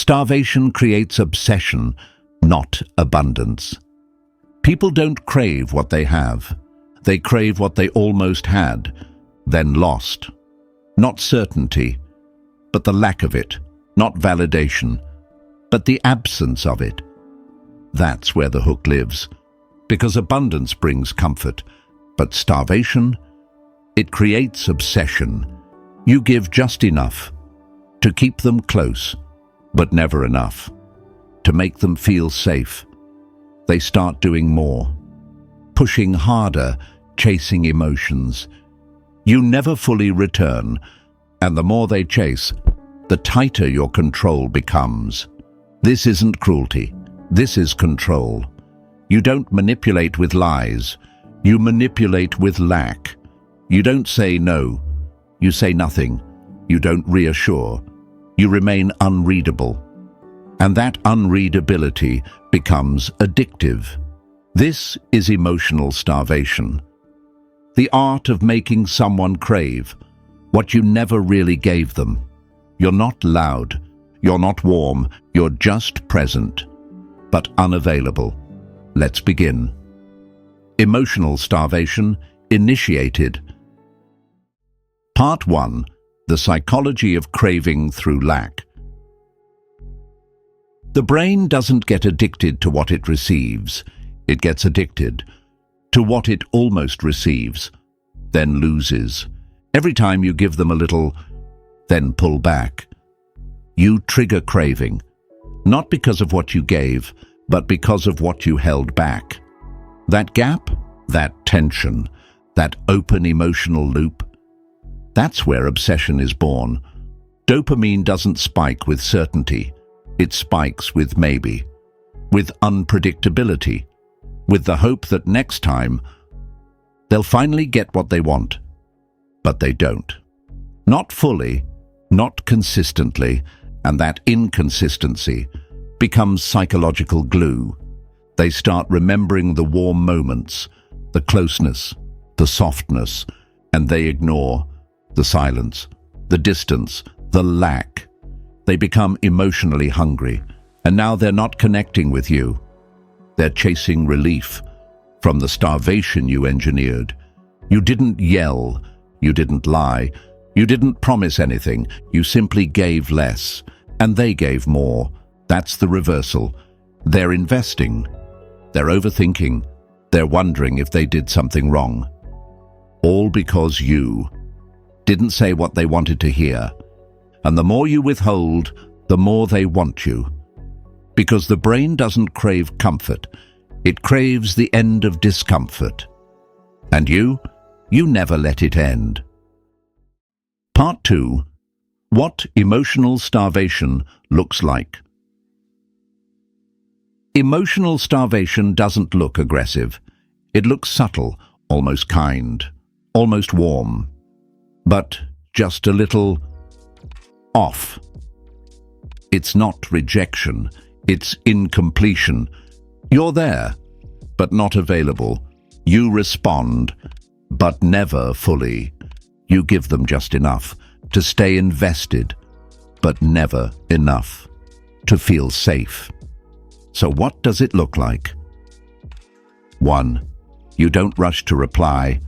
Starvation creates obsession, not abundance. People don't crave what they have. They crave what they almost had, then lost. Not certainty, but the lack of it. Not validation, but the absence of it. That's where the hook lives. Because abundance brings comfort, but starvation, it creates obsession. You give just enough to keep them close, but never enough to make them feel safe. They start doing more, pushing harder, chasing emotions. You never fully return, and the more they chase, the tighter your control becomes. This isn't cruelty. This is control. You don't manipulate with lies. You manipulate with lack. You don't say no. You say nothing. You don't reassure. You remain unreadable. And that unreadability becomes addictive. This is emotional starvation. The art of making someone crave what you never really gave them. You're not loud. You're not warm. You're just present, but unavailable. Let's begin. Emotional starvation initiated. Part 1. The psychology of craving through lack. The brain doesn't get addicted to what it receives. It gets addicted to what it almost receives, then loses. Every time you give them a little, then pull back. You trigger craving, not because of what you gave, but because of what you held back. That gap, that tension, that open emotional loop, that's where obsession is born. Dopamine doesn't spike with certainty. It spikes with maybe, with unpredictability, with the hope that next time they'll finally get what they want. But they don't. Not fully, not consistently, and that inconsistency becomes psychological glue. They start remembering the warm moments, the closeness, the softness, and they ignore the silence, the distance, the lack. They become emotionally hungry, and now they're not connecting with you. They're chasing relief from the starvation you engineered. You didn't yell, you didn't lie, you didn't promise anything, you simply gave less, and they gave more. That's the reversal. They're investing, they're overthinking, they're wondering if they did something wrong. All because you didn't say what they wanted to hear. And the more you withhold, the more they want you. Because the brain doesn't crave comfort, it craves the end of discomfort. And you never let it end. Part 2. What emotional starvation looks like. Emotional starvation doesn't look aggressive. It looks subtle, almost kind, almost warm, but just a little off. It's not rejection, it's incompletion. You're there, but not available. You respond, but never fully. You give them just enough to stay invested, but never enough to feel safe. So what does it look like? 1. You don't rush to reply.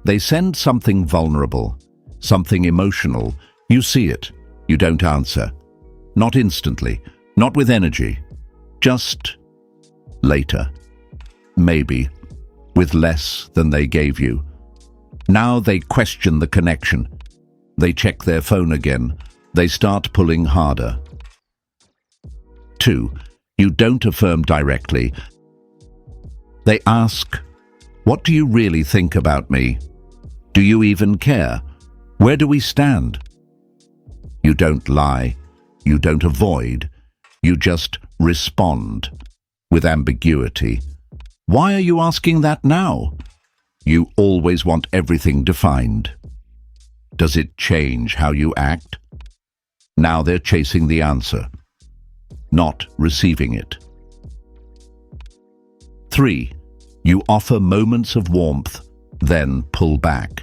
They send something vulnerable, something emotional. You see it. You don't answer. Not instantly, not with energy. Just later. Maybe, with less than they gave you. Now they question the connection. They check their phone again. They start pulling harder. 2. You don't affirm directly. They ask, "What do you really think about me? Do you even care? Where do we stand?" You don't lie. You don't avoid. You just respond with ambiguity. Why are you asking that now? You always want everything defined. Does it change how you act? Now they're chasing the answer, not receiving it. 3. You offer moments of warmth, then pull back.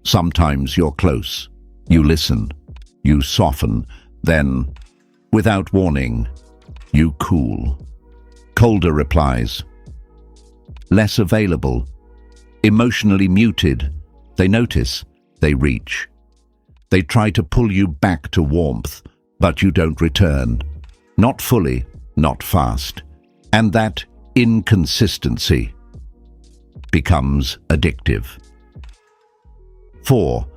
Sometimes you're close. You listen. You soften, then, without warning, you cool. Colder replies. Less available. Emotionally muted. They notice. They reach. They try to pull you back to warmth, but you don't return. Not fully, not fast. And that inconsistency becomes addictive. 4.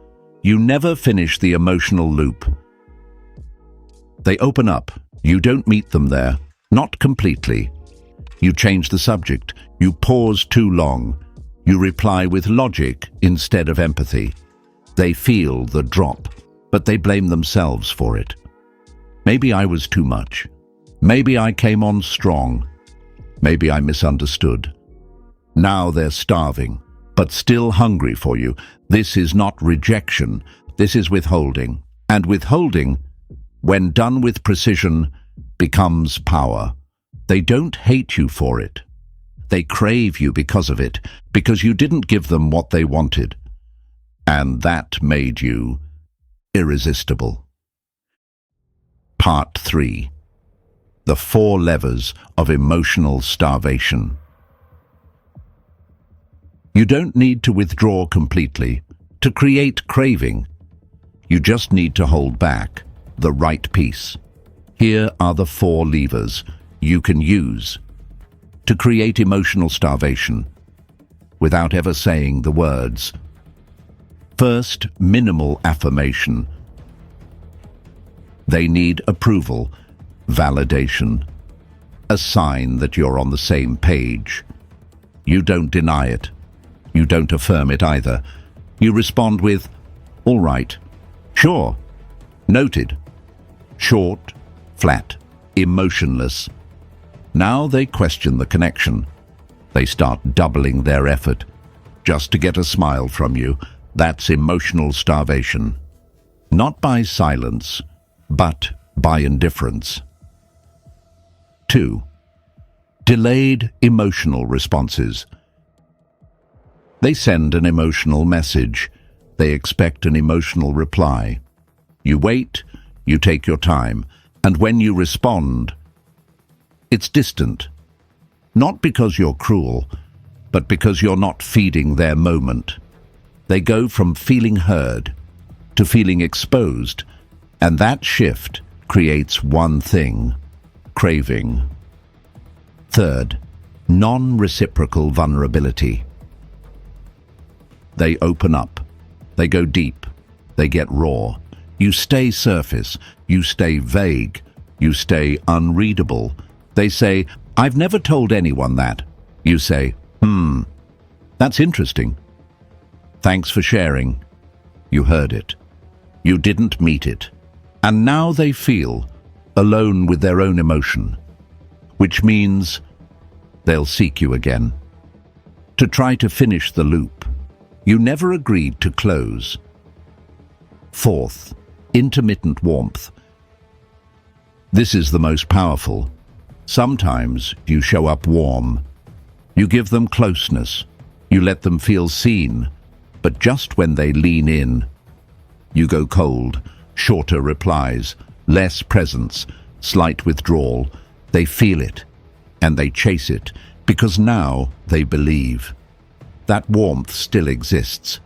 You never finish the emotional loop. They open up. You don't meet them there. Not completely. You change the subject. You pause too long. You reply with logic instead of empathy. They feel the drop, but they blame themselves for it. Maybe I was too much. Maybe I came on strong. Maybe I misunderstood. Now they're starving, but still hungry for you. This is not rejection. This is withholding. And withholding, when done with precision, becomes power. They don't hate you for it. They crave you because of it, because you didn't give them what they wanted. And that made you irresistible. Part 3. The 4 levers of emotional starvation. You don't need to withdraw completely to create craving. You just need to hold back the right piece. Here are the 4 levers you can use to create emotional starvation without ever saying the words. First, minimal affirmation. They need approval, validation, a sign that you're on the same page. You don't deny it. You don't affirm it either. You respond with, all right, sure, noted. Short, flat, emotionless. Now they question the connection. They start doubling their effort just to get a smile from you. That's emotional starvation. Not by silence, but by indifference. 2. Delayed emotional responses. They send an emotional message. They expect an emotional reply. You wait, you take your time, and when you respond, it's distant. Not because you're cruel, but because you're not feeding their moment. They go from feeling heard to feeling exposed, and that shift creates one thing: craving. 3rd, non-reciprocal vulnerability. They open up. They go deep. They get raw. You stay surface. You stay vague. You stay unreadable. They say, I've never told anyone that. You say, that's interesting. Thanks for sharing. You heard it. You didn't meet it. And now they feel alone with their own emotion, which means they'll seek you again to try to finish the loop you never agreed to close. 4th, intermittent warmth. This is the most powerful. Sometimes you show up warm. You give them closeness. You let them feel seen. But just when they lean in, you go cold. Shorter replies, less presence, slight withdrawal. They feel it, and they chase it, because now they believe. That warmth still exists.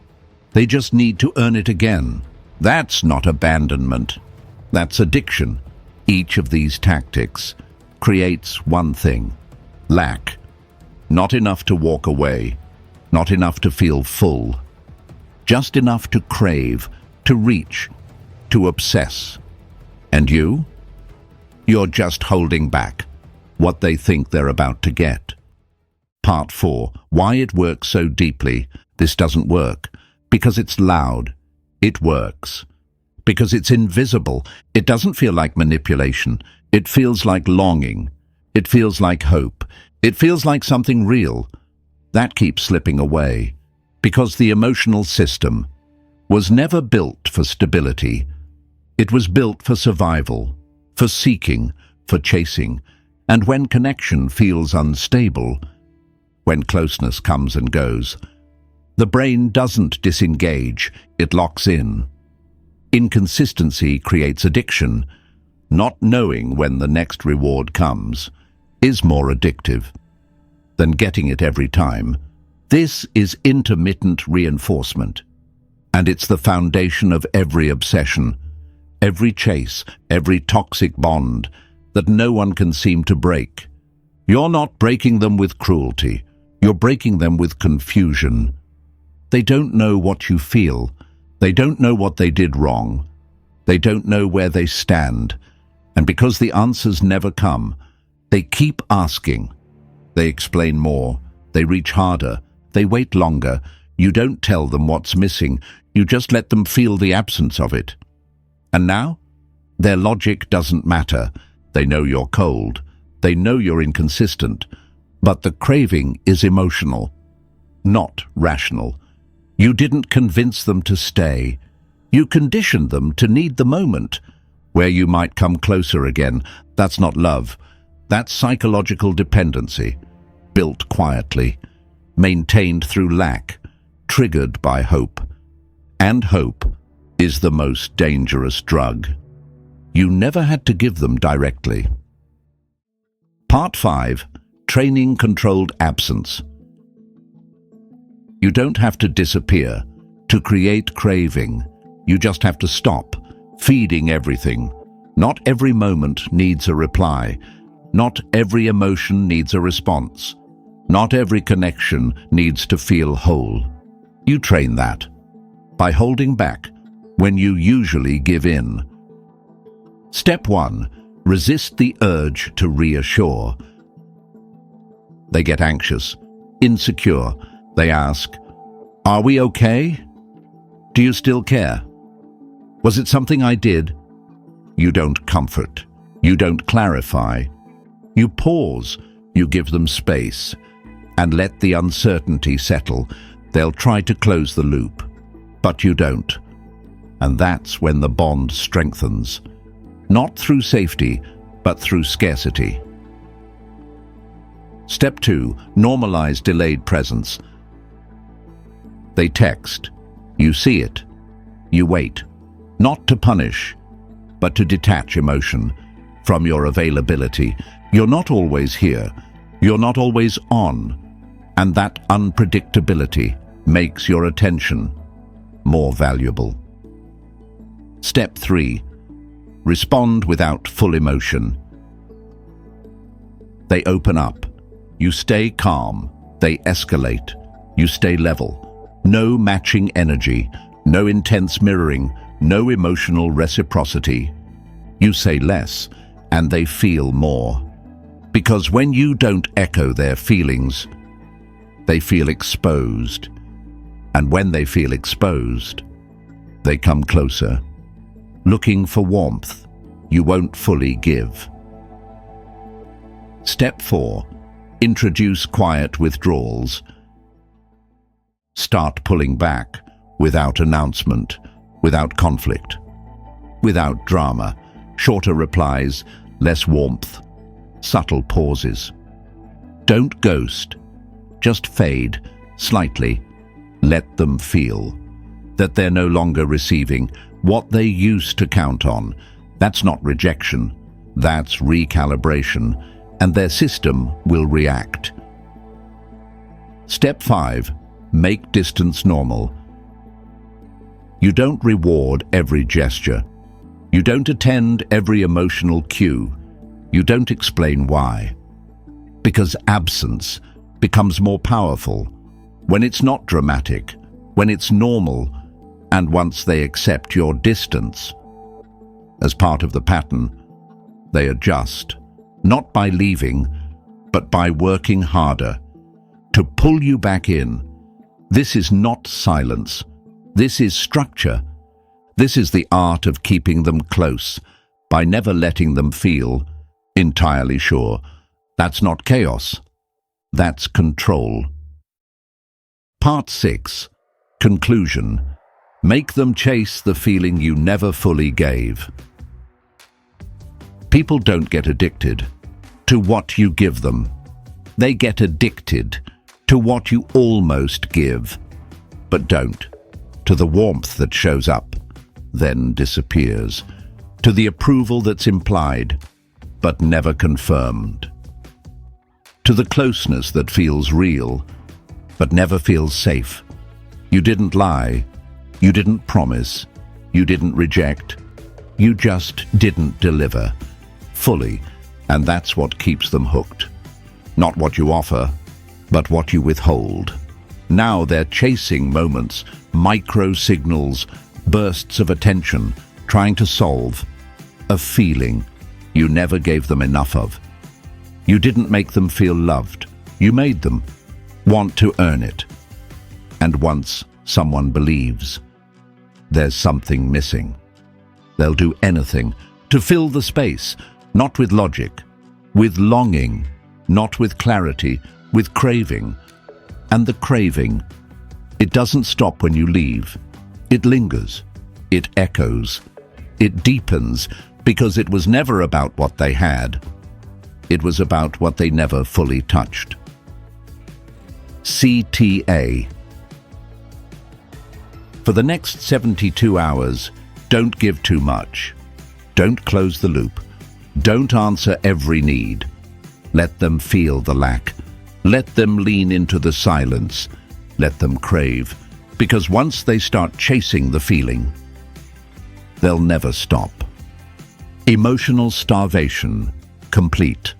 They just need to earn it again. That's not abandonment. That's addiction. Each of these tactics creates one thing: lack. Not enough to walk away. Not enough to feel full. Just enough to crave, to reach, to obsess. And you? You're just holding back what they think they're about to get. Part 4. Why it works so deeply. This doesn't work. Because it's loud. It works. Because it's invisible. It doesn't feel like manipulation. It feels like longing. It feels like hope. It feels like something real. That keeps slipping away. Because the emotional system was never built for stability. It was built for survival, for seeking, for chasing. And when connection feels unstable, when closeness comes and goes, the brain doesn't disengage, it locks in. Inconsistency creates addiction. Not knowing when the next reward comes is more addictive than getting it every time. This is intermittent reinforcement, and it's the foundation of every obsession, every chase, every toxic bond that no one can seem to break. You're not breaking them with cruelty. You're breaking them with confusion. They don't know what you feel. They don't know what they did wrong. They don't know where they stand. And because the answers never come, they keep asking. They explain more. They reach harder. They wait longer. You don't tell them what's missing. You just let them feel the absence of it. And now, their logic doesn't matter. They know you're cold. They know you're inconsistent. But the craving is emotional, not rational. You didn't convince them to stay. You conditioned them to need the moment where you might come closer again. That's not love. That's psychological dependency, built quietly, maintained through lack, triggered by hope. And hope is the most dangerous drug. You never had to give them directly. Part 5. Training controlled absence. You don't have to disappear to create craving. You just have to stop feeding everything. Not every moment needs a reply. Not every emotion needs a response. Not every connection needs to feel whole. You train that by holding back when you usually give in. Step 1. Resist the urge to reassure. They get anxious, insecure. They ask, "Are we okay? Do you still care? Was it something I did?" You don't comfort. You don't clarify. You pause. You give them space and let the uncertainty settle. They'll try to close the loop, but you don't. And that's when the bond strengthens. Not through safety, but through scarcity. Step 2. Normalize delayed presence. They text. You see it. You wait. Not to punish, but to detach emotion from your availability. You're not always here. You're not always on. And that unpredictability makes your attention more valuable. Step 3. Respond without full emotion. They open up. You stay calm. They escalate. You stay level. No matching energy. No intense mirroring. No emotional reciprocity. You say less, and they feel more. Because when you don't echo their feelings, they feel exposed. And when they feel exposed, they come closer, looking for warmth you won't fully give. Step 4. Introduce quiet withdrawals. Start pulling back without announcement, without conflict, without drama. Shorter replies, less warmth, subtle pauses. Don't ghost. Just fade slightly. Let them feel that they're no longer receiving what they used to count on. That's not rejection. That's recalibration, and their system will react. Step 5. Make distance normal. You don't reward every gesture. You don't attend every emotional cue. You don't explain why. Because absence becomes more powerful when it's not dramatic, when it's normal, and once they accept your distance. As part of the pattern, they adjust, not by leaving, but by working harder to pull you back in. This is not silence. This is structure. This is the art of keeping them close by never letting them feel entirely sure. That's not chaos. That's control. Part 6. Conclusion. Make them chase the feeling you never fully gave. People don't get addicted to what you give them. They get addicted to what you almost give, but don't, to the warmth that shows up then disappears, to the approval that's implied, but never confirmed, to the closeness that feels real, but never feels safe. You didn't lie, you didn't promise, you didn't reject, you just didn't deliver fully, and that's what keeps them hooked. Not what you offer, but what you withhold. Now they're chasing moments, micro signals, bursts of attention, trying to solve a feeling you never gave them enough of. You didn't make them feel loved. You made them want to earn it. And once someone believes there's something missing, they'll do anything to fill the space, not with logic, with longing, not with clarity, with craving. And the craving, it doesn't stop when you leave. It lingers, it echoes, it deepens, because it was never about what they had. It was about what they never fully touched. CTA. For the next 72 hours, don't give too much. Don't close the loop. Don't answer every need. Let them feel the lack. Let them lean into the silence. Let them crave. Because once they start chasing the feeling, they'll never stop. Emotional starvation complete.